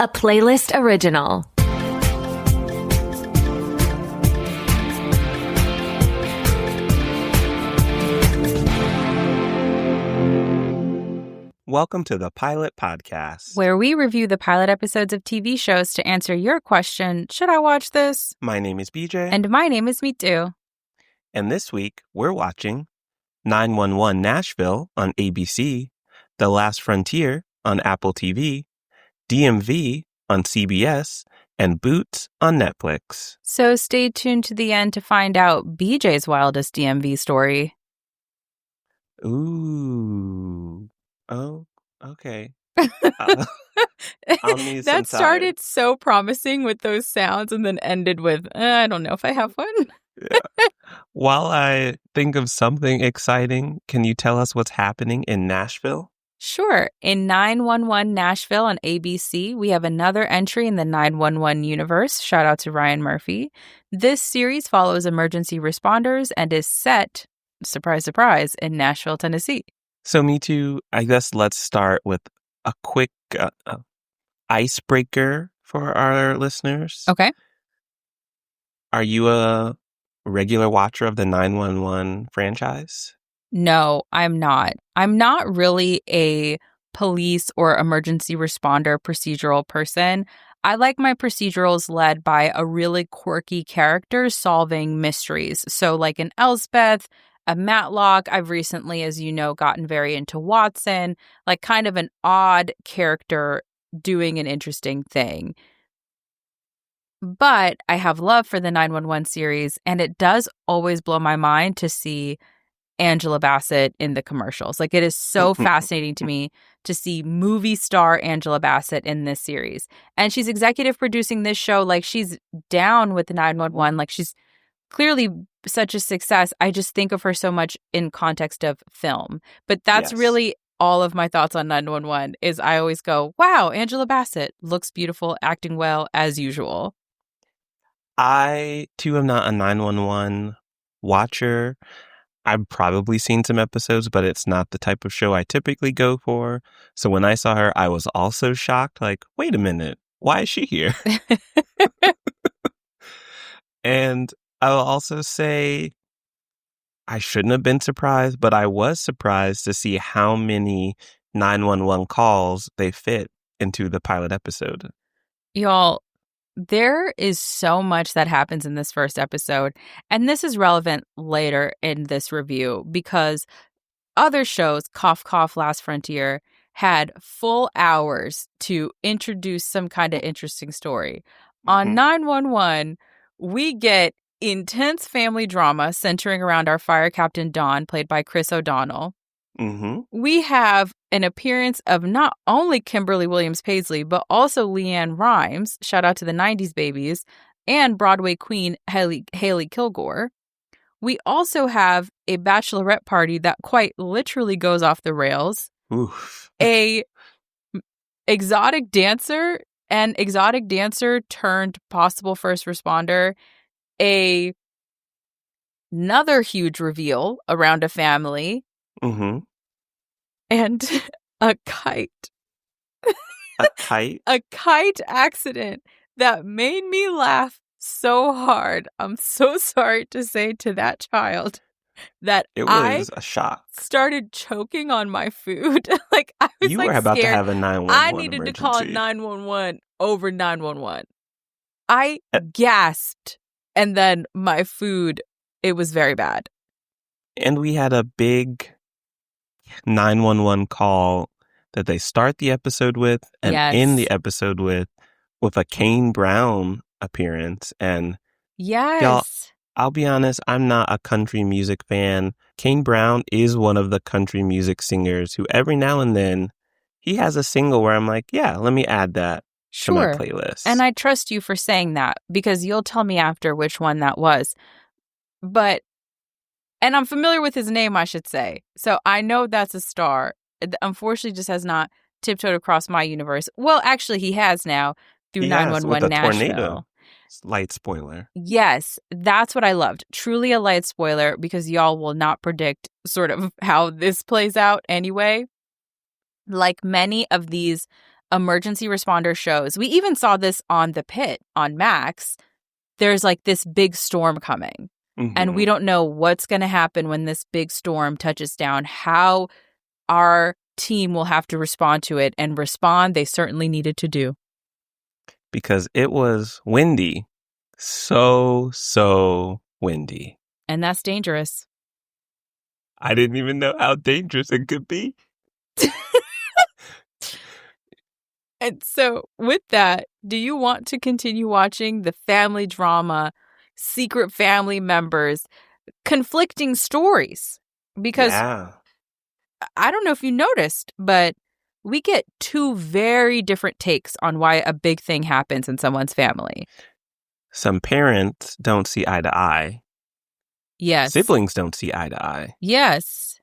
a Playlyst original. Welcome to the Pilot Podcast, where we review the pilot episodes of TV shows to answer your question, should I watch this? My name is BJ. And my name is Mitu. And this week, we're watching 911 Nashville on ABC, The Last Frontier on Apple TV, DMV on CBS, and Boots on Netflix. So stay tuned to the end to find out BJ's wildest DMV story. Ooh. Oh, okay. I'll need some That started so promising with those sounds and then ended with, I don't know if I have one. Yeah. While I think of something exciting, can you tell us what's happening in Nashville? Sure. In 911 Nashville on ABC, we have another entry in the 911 universe. Shout out to Ryan Murphy. This series follows emergency responders and is set, surprise, surprise, in Nashville, Tennessee. So me too, I guess let's start with a quick icebreaker for our listeners. Okay. Are you a regular watcher of the 911 franchise? No, I'm not. I'm not really a police or emergency responder procedural person. I like my procedurals led by a really quirky character solving mysteries. So like an Elsbeth, a Matlock. I've recently, as you know, gotten very into Watson, like kind of an odd character doing an interesting thing. But I have love for the 911 series, and it does always blow my mind to see Angela Bassett in the commercials. Like, it is so fascinating to me to see movie star Angela Bassett in this series. And she's executive producing this show. Like, she's down with the 911. Like, she's clearly such a success. I just think of her so much in context of film. But that's really all of my thoughts on 911 is I always go, wow, Angela Bassett looks beautiful, acting well as usual. I, too, am not a 911 watcher. I've probably seen some episodes, but it's not the type of show I typically go for. So when I saw her, I was also shocked. Like, wait a minute, why is she here? And I'll also say I shouldn't have been surprised, but I was surprised to see how many 911 calls they fit into the pilot episode. Y'all, there is so much that happens in this first episode, and this is relevant later in this review because other shows, cough, cough, Last Frontier, had full hours to introduce some kind of interesting story. On 911, we get intense family drama centering around our fire captain, Dawn, played by Chris O'Donnell. We have an appearance of not only Kimberly Williams Paisley, but also Leanne Rimes, shout out to the 90s babies, and Broadway queen Haley Kilgore. We also have a bachelorette party that quite literally goes off the rails. Oof. A exotic dancer turned possible first responder. Another huge reveal around a family. And a kite. A kite? A kite accident that made me laugh so hard. I'm so sorry to say to that child that it was a shock. Started choking on my food. Like, I was you like were about scared. to have a 911 I needed emergency. to call 911 over 911. I gasped, and then my food, it was very bad. And we had a big 911 call that they start the episode with and end the episode with a Kane Brown appearance. And y'all, I'll be honest, I'm not a country music fan. Kane Brown is one of the country music singers who every now and then he has a single where I'm like, yeah, let me add that to my playlist. And I trust you for saying that because you'll tell me after which one that was. And I'm familiar with his name, I should say. So I know that's a star. It unfortunately just has not tiptoed across my universe. Well, actually, he has now through 911 Nashville. Tornado. Light spoiler. Yes, that's what I loved. Truly a light spoiler because y'all will not predict sort of how this plays out anyway. Like many of these emergency responder shows. We even saw this on The Pit on Max. There's like this big storm coming. Mm-hmm. And we don't know what's going to happen when this big storm touches down, how our team will have to respond to it, and respond they certainly needed to do. Because it was windy. So windy. And that's dangerous. I didn't even know how dangerous it could be. And so with that, do you want to continue watching the family drama, secret family members, conflicting stories? Because I don't know if you noticed, but we get two very different takes on why a big thing happens in someone's family. Some parents don't see eye to eye. Yes. Siblings don't see eye to eye. Yes.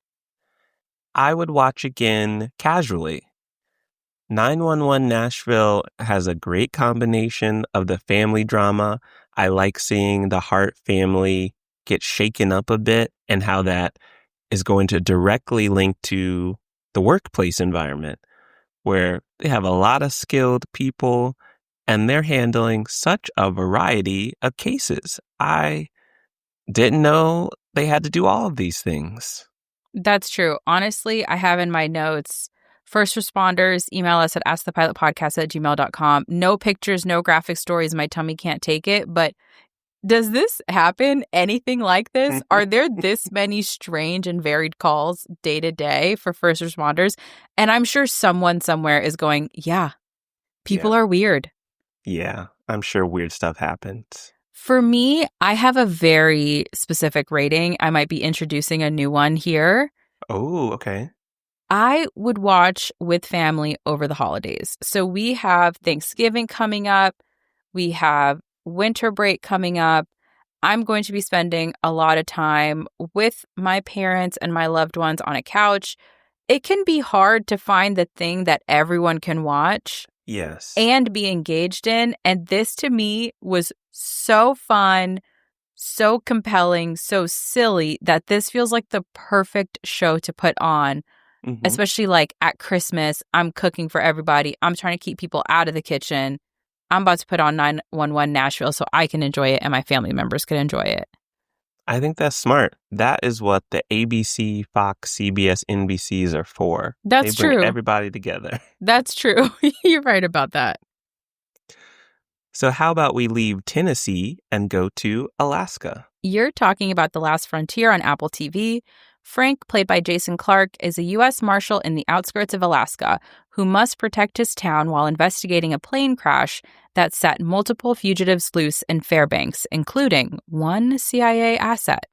I would watch again casually. 911 Nashville has a great combination of the family drama. I like seeing the Hart family get shaken up a bit and how that is going to directly link to the workplace environment, where they have a lot of skilled people and they're handling such a variety of cases. I didn't know they had to do all of these things. That's true. Honestly, I have in my notes, first responders, email us at askthepilotpodcast@gmail.com. No pictures, no graphic stories. My tummy can't take it. But does this happen? Anything like this? Are there this many strange and varied calls day to day for first responders? And I'm sure someone somewhere is going, yeah, people are weird. Yeah, I'm sure weird stuff happens. For me, I have a very specific rating. I might be introducing a new one here. Oh, okay. I would watch with family over the holidays. So we have Thanksgiving coming up. We have winter break coming up. I'm going to be spending a lot of time with my parents and my loved ones on a couch. It can be hard to find the thing that everyone can watch. Yes. And be engaged in. And this to me was so fun, so compelling, so silly that this feels like the perfect show to put on. Mm-hmm. Especially like at Christmas, I'm cooking for everybody. I'm trying to keep people out of the kitchen. I'm about to put on 911 Nashville so I can enjoy it and my family members can enjoy it. I think that's smart. That is what the ABC, Fox, CBS, NBCs are for. That's true. They bring everybody together. That's true. You're right about that. So how about we leave Tennessee and go to Alaska? You're talking about The Last Frontier on Apple TV. Frank, played by Jason Clarke, is a U.S. Marshal in the outskirts of Alaska who must protect his town while investigating a plane crash that set multiple fugitives loose in Fairbanks, including one CIA asset.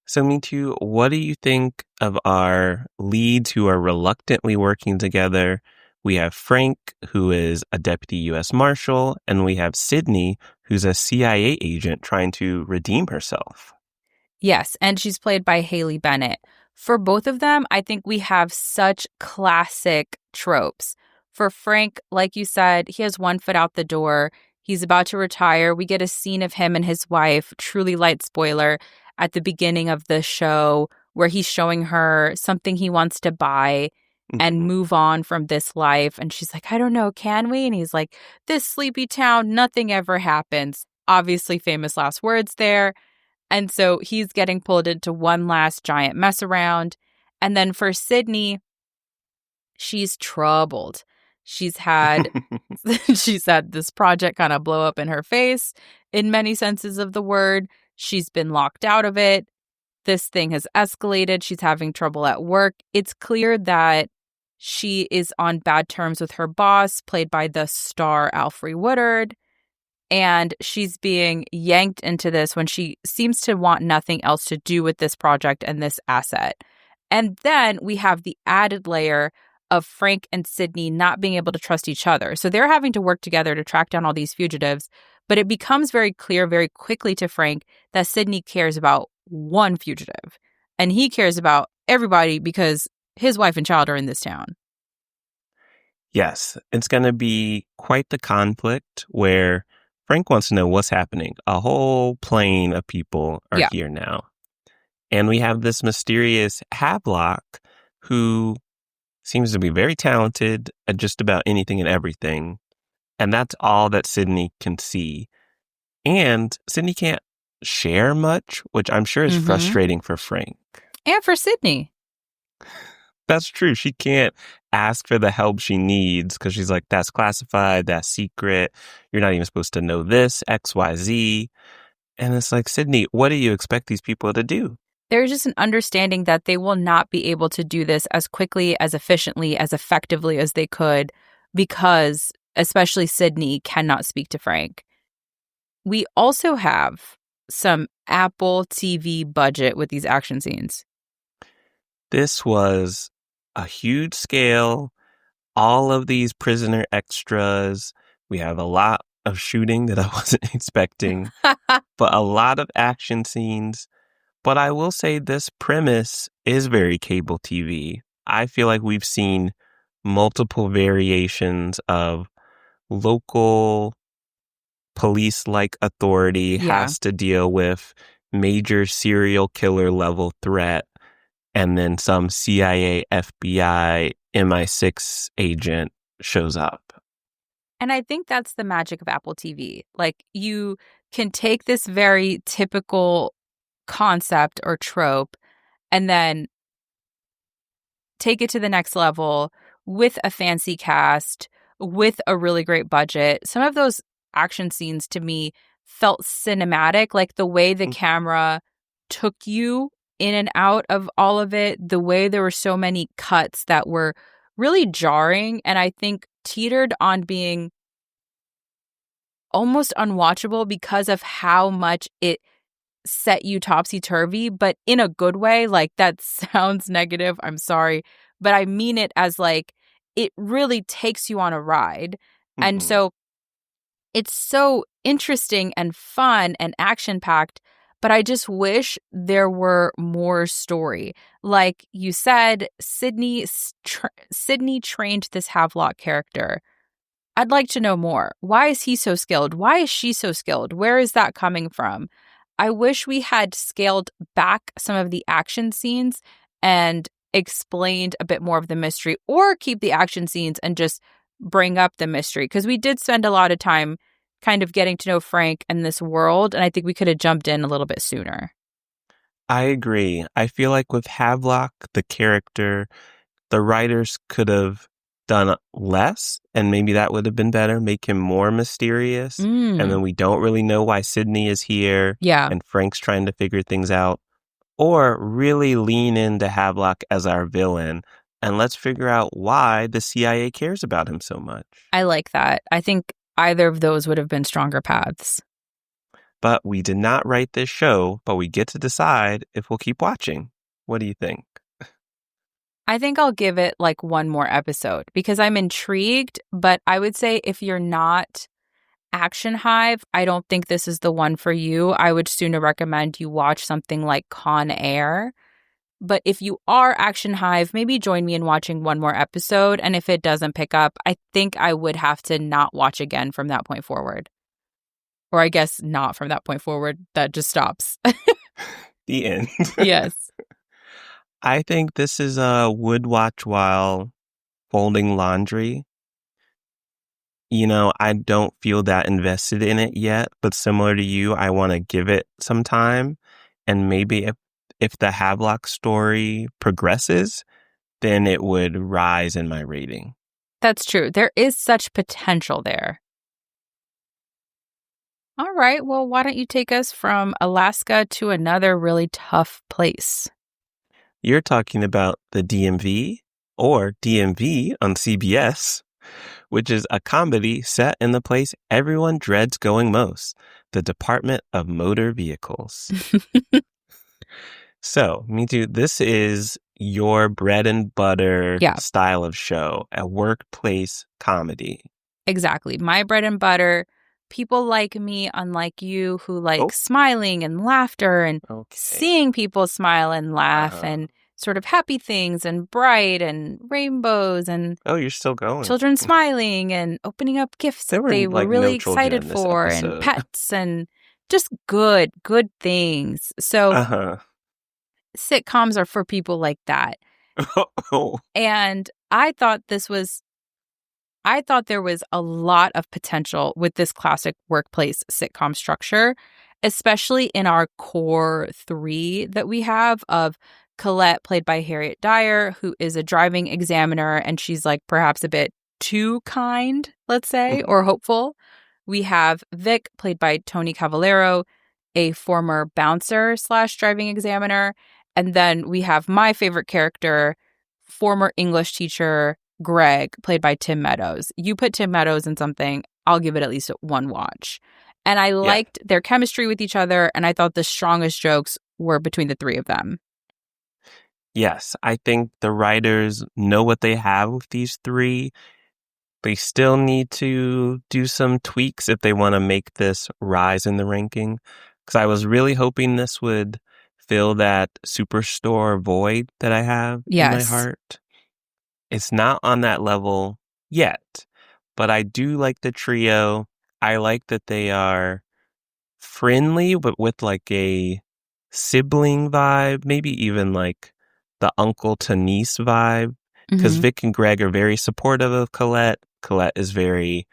So, Mitu, what do you think of our leads who are reluctantly working together? We have Frank, who is a deputy U.S. Marshal, and we have Sydney, who's a CIA agent trying to redeem herself. Yes, and she's played by Haley Bennett. For both of them, I think we have such classic tropes. For Frank, like you said, he has one foot out the door. He's about to retire. We get a scene of him and his wife, truly light spoiler, at the beginning of the show where he's showing her something he wants to buy and move on from this life. And she's like, I don't know, can we? And he's like, this sleepy town, nothing ever happens. Obviously, famous last words there. And so he's getting pulled into one last giant mess around. And then for Sydney, she's troubled. She's had this project kind of blow up in her face in many senses of the word. She's been locked out of it. This thing has escalated. She's having trouble at work. It's clear that she is on bad terms with her boss, played by the star Alfre Woodard. And she's being yanked into this when she seems to want nothing else to do with this project and this asset. And then we have the added layer of Frank and Sydney not being able to trust each other. So they're having to work together to track down all these fugitives. But it becomes very clear very quickly to Frank that Sydney cares about one fugitive. And he cares about everybody because his wife and child are in this town. Yes, it's going to be quite the conflict where Frank wants to know what's happening. A whole plane of people are here now. And we have this mysterious Havelock who seems to be very talented at just about anything and everything. And that's all that Sydney can see. And Sydney can't share much, which I'm sure is frustrating for Frank. And for Sydney. That's true. She can't ask for the help she needs because she's like, that's classified, that's secret. You're not even supposed to know this, X, Y, Z. And it's like, Sydney, what do you expect these people to do? There's just an understanding that they will not be able to do this as quickly, as efficiently, as effectively as they could because especially Sydney cannot speak to Frank. We also have some Apple TV budget with these action scenes. This was a huge scale, all of these prisoner extras. We have a lot of shooting that I wasn't expecting, but a lot of action scenes. But I will say this premise is very cable TV. I feel like we've seen multiple variations of local police-like authority has to deal with major serial killer level threat, and then some CIA, FBI, MI6 agent shows up. And I think that's the magic of Apple TV. Like, you can take this very typical concept or trope and then take it to the next level with a fancy cast, with a really great budget. Some of those action scenes to me felt cinematic, like the way the camera took you in and out of all of it, the way there were so many cuts that were really jarring and I think teetered on being almost unwatchable because of how much it set you topsy-turvy, but in a good way. Like, that sounds negative, I'm sorry, but I mean it as like it really takes you on a ride. And so it's so interesting and fun and action-packed, but I just wish there were more story. Like you said, Sydney trained this Havelock character. I'd like to know more. Why is he so skilled? Why is she so skilled? Where is that coming from? I wish we had scaled back some of the action scenes and explained a bit more of the mystery, or keep the action scenes and just bring up the mystery, because we did spend a lot of time kind of getting to know Frank and this world, and I think we could have jumped in a little bit sooner. I agree. I feel like with Havelock, the character, the writers could have done less, and maybe that would have been better, make him more mysterious, and then we don't really know why Sydney is here, and Frank's trying to figure things out, or really lean into Havelock as our villain, and let's figure out why the CIA cares about him so much. I like that. I think either of those would have been stronger paths. But we did not write this show, but we get to decide if we'll keep watching. What do you think? I think I'll give it like one more episode because I'm intrigued, but I would say if you're not Action Hive, I don't think this is the one for you. I would sooner recommend you watch something like Con Air. But if you are Action Hive, maybe join me in watching one more episode. And if it doesn't pick up, I think I would have to not watch again from that point forward. Or I guess not from that point forward. That just stops. The end. Yes. I think this is a would watch while folding laundry. You know, I don't feel that invested in it yet, but similar to you, I want to give it some time. And maybe if the Havelock story progresses, then it would rise in my rating. That's true. There is such potential there. All right. Well, why don't you take us from Alaska to another really tough place? You're talking about the DMV, or DMV on CBS, which is a comedy set in the place everyone dreads going most, the Department of Motor Vehicles. So, me too, this is your bread and butter style of show, a workplace comedy. Exactly. My bread and butter. People like me, unlike you, who like smiling and laughter and seeing people smile and laugh and sort of happy things and bright and rainbows and you're still going. Children smiling and opening up gifts that they were really excited for and pets and just good things. So sitcoms are for people like that. And I thought there was a lot of potential with this classic workplace sitcom structure, especially in our core three that we have of Colette, played by Harriet Dyer, who is a driving examiner, and she's like perhaps a bit too kind, let's say, or hopeful. We have Vic, played by Tony Cavallero, a former bouncer / driving examiner. And then we have my favorite character, former English teacher, Greg, played by Tim Meadows. You put Tim Meadows in something, I'll give it at least one watch. And I liked their chemistry with each other, and I thought the strongest jokes were between the three of them. Yes, I think the writers know what they have with these three. They still need to do some tweaks if they want to make this rise in the ranking. Because I was really hoping this would fill that superstore void that I have in my heart. It's not on that level yet, but I do like the trio. I like that they are friendly, but with like a sibling vibe, maybe even like the uncle to niece vibe. Because Vic and Greg are very supportive of Colette. Colette is very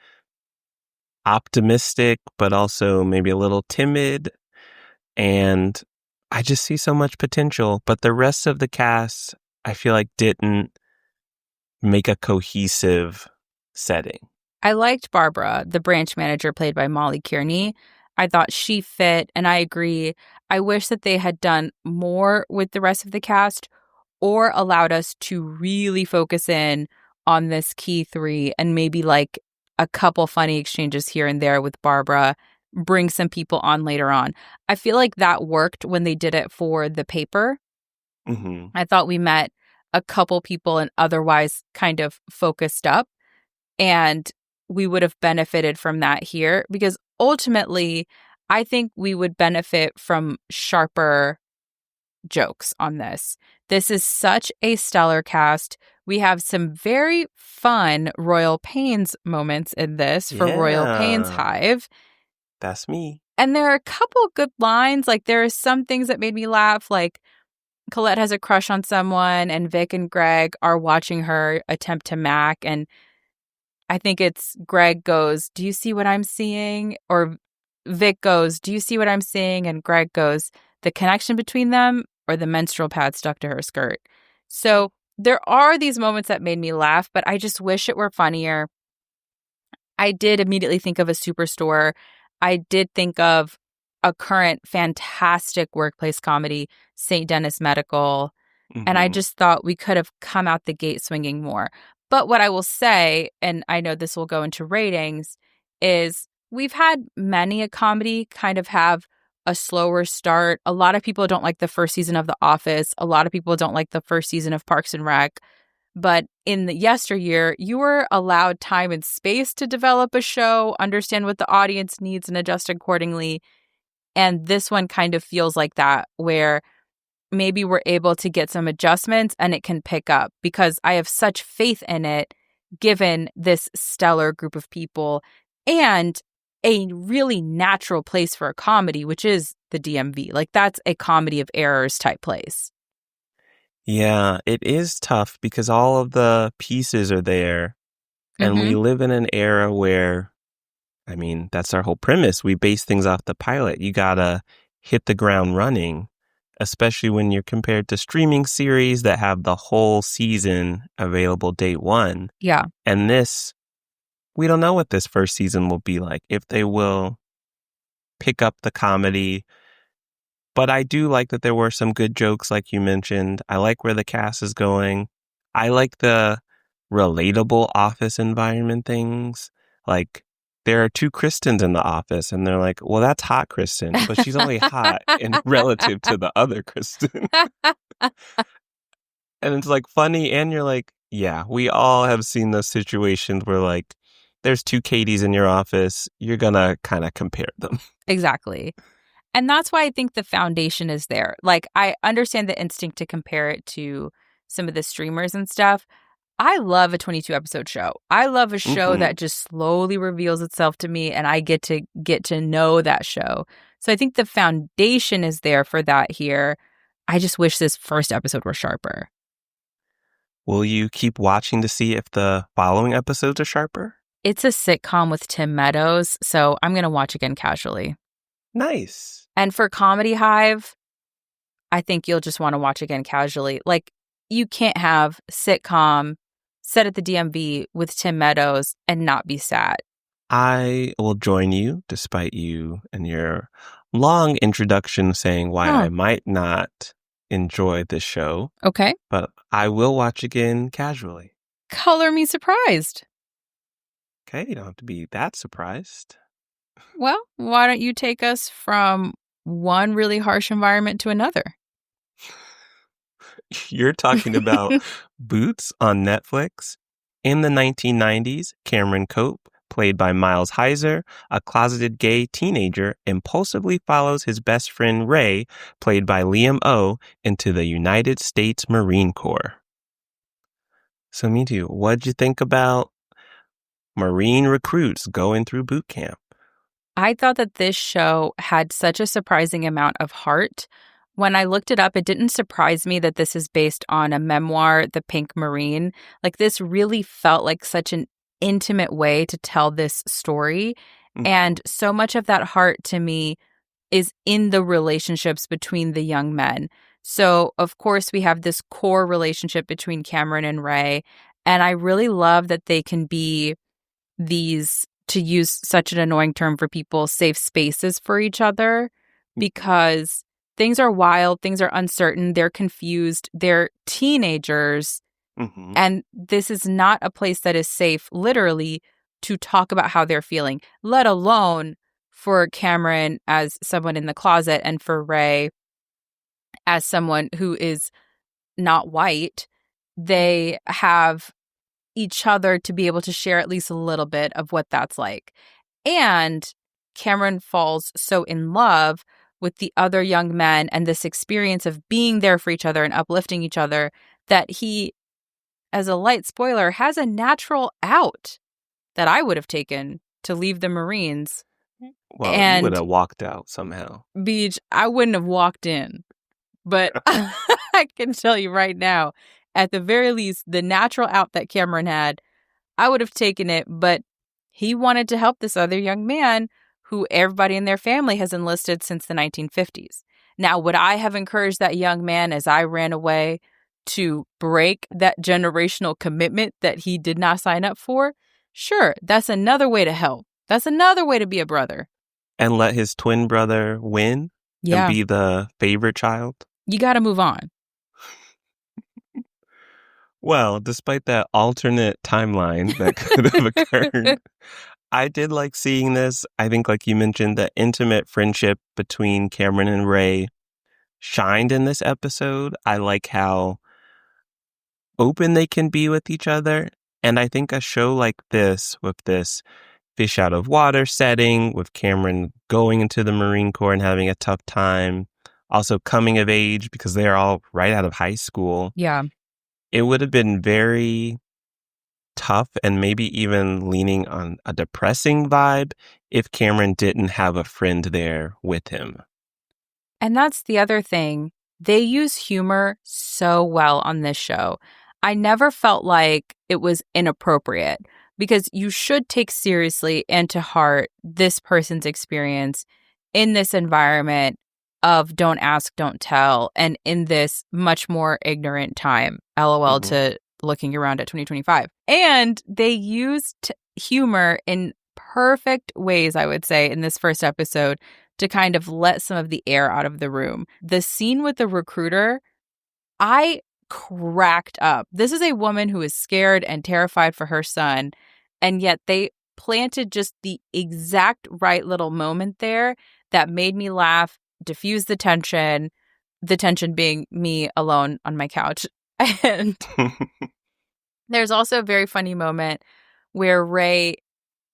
optimistic, but also maybe a little timid. And I just see so much potential. But the rest of the cast, I feel like didn't make a cohesive setting. I liked Barbara, the branch manager played by Molly Kearney. I thought she fit, and I agree. I wish that they had done more with the rest of the cast or allowed us to really focus in on this key three and maybe like a couple funny exchanges here and there with Barbara, bring some people on later on. I feel like that worked when they did it for the paper. I thought we met a couple people and otherwise kind of focused up, and we would have benefited from that here because ultimately I think we would benefit from sharper jokes on this. This is such a stellar cast. We have some very fun Royal Pains moments in this for Royal Pains Hive. That's me. And there are a couple good lines. Like there are some things that made me laugh. Like Colette has a crush on someone and Vic and Greg are watching her attempt to mac. And I think it's Greg goes, "Do you see what I'm seeing?" Or Vic goes, "Do you see what I'm seeing?" And Greg goes, "The connection between them or the menstrual pad stuck to her skirt." So there are these moments that made me laugh, but I just wish it were funnier. I did immediately think of a superstore. I did think of a current fantastic workplace comedy, St. Denis Medical. And I just thought we could have come out the gate swinging more. But what I will say, and I know this will go into ratings, is we've had many a comedy kind of have a slower start. A lot of people don't like the first season of The Office. A lot of people don't like the first season of Parks and Rec. But in the yesteryear, you were allowed time and space to develop a show, understand what the audience needs, and adjust accordingly. And this one kind of feels like that, where maybe we're able to get some adjustments and it can pick up because I have such faith in it, given this stellar group of people and a really natural place for a comedy, which is the DMV. Like that's a comedy of errors type place. Yeah, it is tough because all of the pieces are there. And we live in an era where, I mean, that's our whole premise. We base things off the pilot. You gotta hit the ground running, especially when you're compared to streaming series that have the whole season available day one. Yeah. And this, we don't know what this first season will be like, if they will pick up the comedy. But I do like that there were some good jokes, like you mentioned. I like where the cast is going. I like the relatable office environment things. Like, there are two Kristens in the office, and they're like, well, that's hot Kristen, but she's only hot in relative to the other Kristen. And it's like funny, and you're like, yeah, we all have seen those situations where like, there's two Katies in your office. You're gonna kind of compare them. Exactly. And that's why I think the foundation is there. Like, I understand the instinct to compare it to some of the streamers and stuff. I love a 22 episode show. I love a show that just slowly reveals itself to me and I get to know that show. So I think the foundation is there for that here. I just wish this first episode were sharper. Will you keep watching to see if the following episodes are sharper? It's a sitcom with Tim Meadows, so I'm going to watch again casually. Nice. And for Comedy Hive, I think you'll just want to watch again casually. Like, you can't have sitcom set at the DMV with Tim Meadows and not be sad. I will join you, despite you and your long introduction saying why I might not enjoy this show. Okay. But I will watch again casually. Color me surprised. Okay, you don't have to be that surprised. Well, why don't you take us from one really harsh environment to another? You're talking about Boots on Netflix. In the 1990s, Cameron Cope, played by Miles Heiser, a closeted gay teenager, impulsively follows his best friend Ray, played by Liam O, into the United States Marine Corps. So, me too. What'd you think about Marine recruits going through boot camp? I thought that this show had such a surprising amount of heart. When I looked it up, it didn't surprise me that this is based on a memoir, The Pink Marine. Like, this really felt like such an intimate way to tell this story. Mm-hmm. And so much of that heart to me is in the relationships between the young men. So, of course, we have this core relationship between Cameron and Ray. And I really love that they can be these, to use such an annoying term for people, safe spaces for each other, because things are wild, things are uncertain, they're confused, they're teenagers, and this is not a place that is safe, literally, to talk about how they're feeling, let alone for Cameron as someone in the closet and for Ray as someone who is not white. They have each other to be able to share at least a little bit of what that's like. And Cameron falls so in love with the other young men and this experience of being there for each other and uplifting each other that he, as a light spoiler, has a natural out that I would have taken to leave the Marines. Well, and you would have walked out somehow. Beach, I wouldn't have walked in. But I can tell you right now, at the very least, the natural out that Cameron had, I would have taken it. But he wanted to help this other young man who everybody in their family has enlisted since the 1950s. Now, would I have encouraged that young man as I ran away to break that generational commitment that he did not sign up for? Sure, that's another way to help. That's another way to be a brother. And let his twin brother win? Yeah. And be the favorite child? You got to move on. Well, despite that alternate timeline that could have occurred, I did like seeing this. I think, like you mentioned, the intimate friendship between Cameron and Ray shined in this episode. I like how open they can be with each other. And I think a show like this, with this fish out of water setting, with Cameron going into the Marine Corps and having a tough time, also coming of age because they are all right out of high school. Yeah. It would have been very tough and maybe even leaning on a depressing vibe if Cameron didn't have a friend there with him. And that's the other thing. They use humor so well on this show. I never felt like it was inappropriate because you should take seriously and to heart this person's experience in this environment of don't ask, don't tell, and in this much more ignorant time, LOL to looking around at 2025. And they used humor in perfect ways, I would say, in this first episode to kind of let some of the air out of the room. The scene with the recruiter, I cracked up. This is a woman who is scared and terrified for her son, and yet they planted just the exact right little moment there that made me laugh, diffuse the tension being me alone on my couch. And there's also a very funny moment where Ray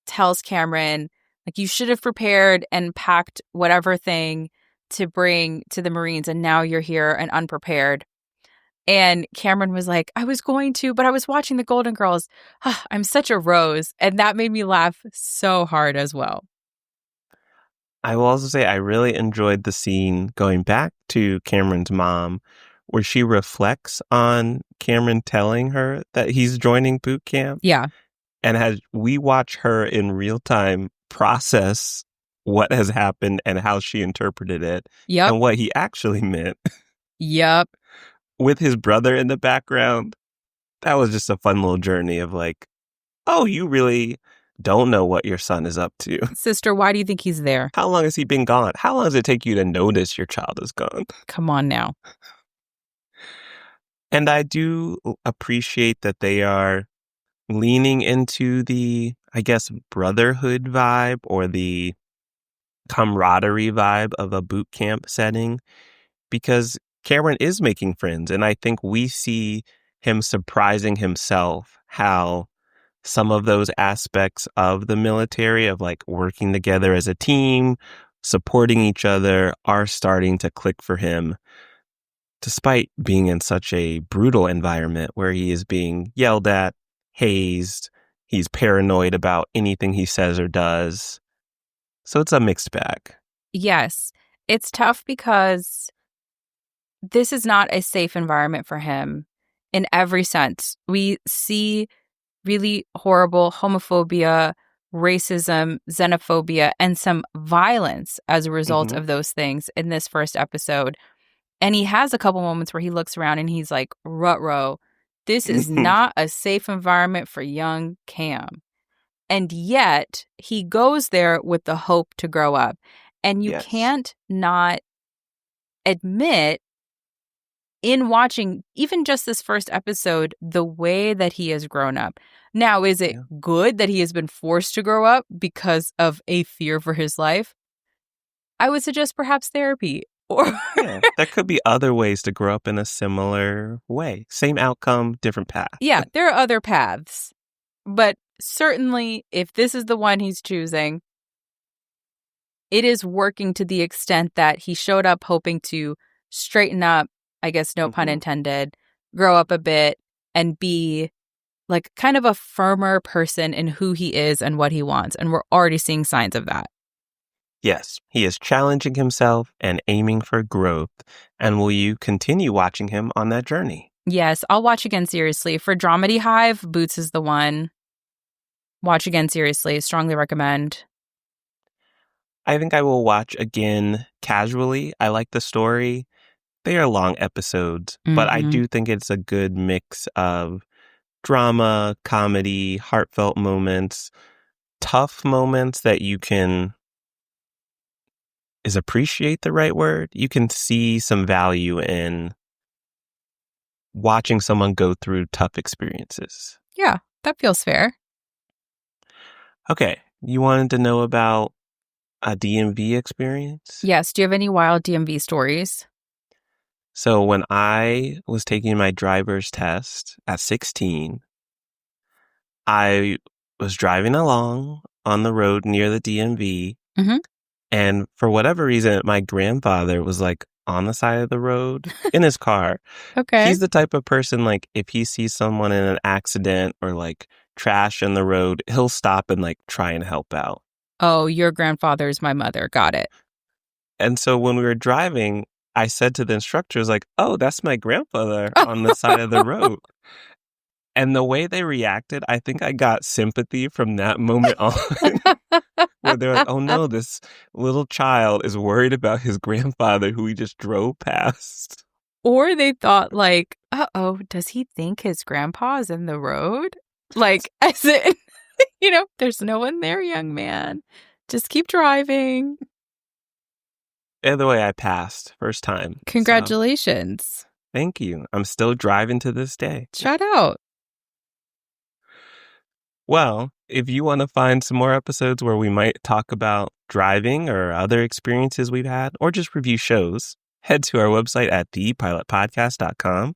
tells Cameron, like, you should have prepared and packed whatever thing to bring to the Marines, and now you're here and unprepared. And Cameron was like, I was going to, but I was watching the Golden Girls. I'm such a rose. And that made me laugh so hard as well. I will also say I really enjoyed the scene going back to Cameron's mom where she reflects on Cameron telling her that he's joining boot camp. Yeah. And we watch her in real time process what has happened and how she interpreted it. Yep. And what he actually meant. Yep. With his brother in the background. That was just a fun little journey of like, oh, you really don't know what your son is up to. Sister, why do you think he's there? How long has he been gone? How long does it take you to notice your child is gone? Come on now. And I do appreciate that they are leaning into the, I guess, brotherhood vibe or the camaraderie vibe of a boot camp setting, because Cameron is making friends. And I think we see him surprising himself how some of those aspects of the military of like working together as a team, supporting each other are starting to click for him, despite being in such a brutal environment where he is being yelled at, hazed, he's paranoid about anything he says or does. So it's a mixed bag. Yes. It's tough because this is not a safe environment for him in every sense. We see really horrible homophobia, racism, xenophobia, and some violence as a result of those things in this first episode. And he has a couple moments where he looks around and he's like, ruh-roh, this is not a safe environment for young Cam. And yet he goes there with the hope to grow up. And you can't not admit in watching even just this first episode, the way that he has grown up. Now, is it good that he has been forced to grow up because of a fear for his life? I would suggest perhaps therapy. Or there could be other ways to grow up in a similar way. Same outcome, different path. Yeah, there are other paths. But certainly, if this is the one he's choosing, it is working to the extent that he showed up hoping to straighten up, I guess no pun intended, grow up a bit and be like kind of a firmer person in who he is and what he wants. And we're already seeing signs of that. Yes, he is challenging himself and aiming for growth. And will you continue watching him on that journey? Yes, I'll watch again seriously. For Dramedy Hive, Boots is the one. Watch again seriously. Strongly recommend. I think I will watch again casually. I like the story. They are long episodes, but I do think it's a good mix of drama, comedy, heartfelt moments, tough moments that you can... Is appreciate the right word? You can see some value in watching someone go through tough experiences. Yeah, that feels fair. Okay, you wanted to know about a DMV experience? Yes. Do you have any wild DMV stories? So when I was taking my driver's test at 16, I was driving along on the road near the DMV. And for whatever reason, my grandfather was like on the side of the road in his car. Okay. He's the type of person, like, if he sees someone in an accident or like trash in the road, he'll stop and like try and help out. Oh, your grandfather is my mother. Got it. And so when we were driving, I said to the instructors, like, oh, that's my grandfather on the side of the road. And the way they reacted, I think I got sympathy from that moment on. Where they're like, oh no, this little child is worried about his grandfather who he just drove past. Or they thought like, uh-oh, does he think his grandpa's in the road? Like, as in, there's no one there, young man. Just keep driving. Either way, I passed. First time. Congratulations. So, thank you. I'm still driving to this day. Shout out. Well, if you want to find some more episodes where we might talk about driving or other experiences we've had, or just review shows, head to our website at thepilotpodcast.com,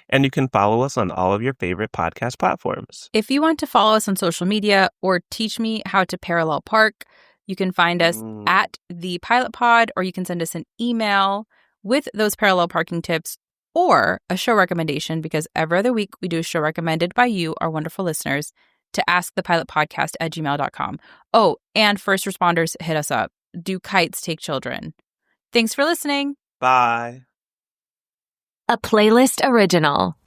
and you can follow us on all of your favorite podcast platforms. If you want to follow us on social media or teach me how to parallel park, you can find us at The Pilot Pod, or you can send us an email with those parallel parking tips or a show recommendation, because every other week we do a show recommended by you, our wonderful listeners, to askthepilotpodcast@gmail.com. Oh, and first responders, hit us up. Do kites take children? Thanks for listening. Bye. a Playlyst original.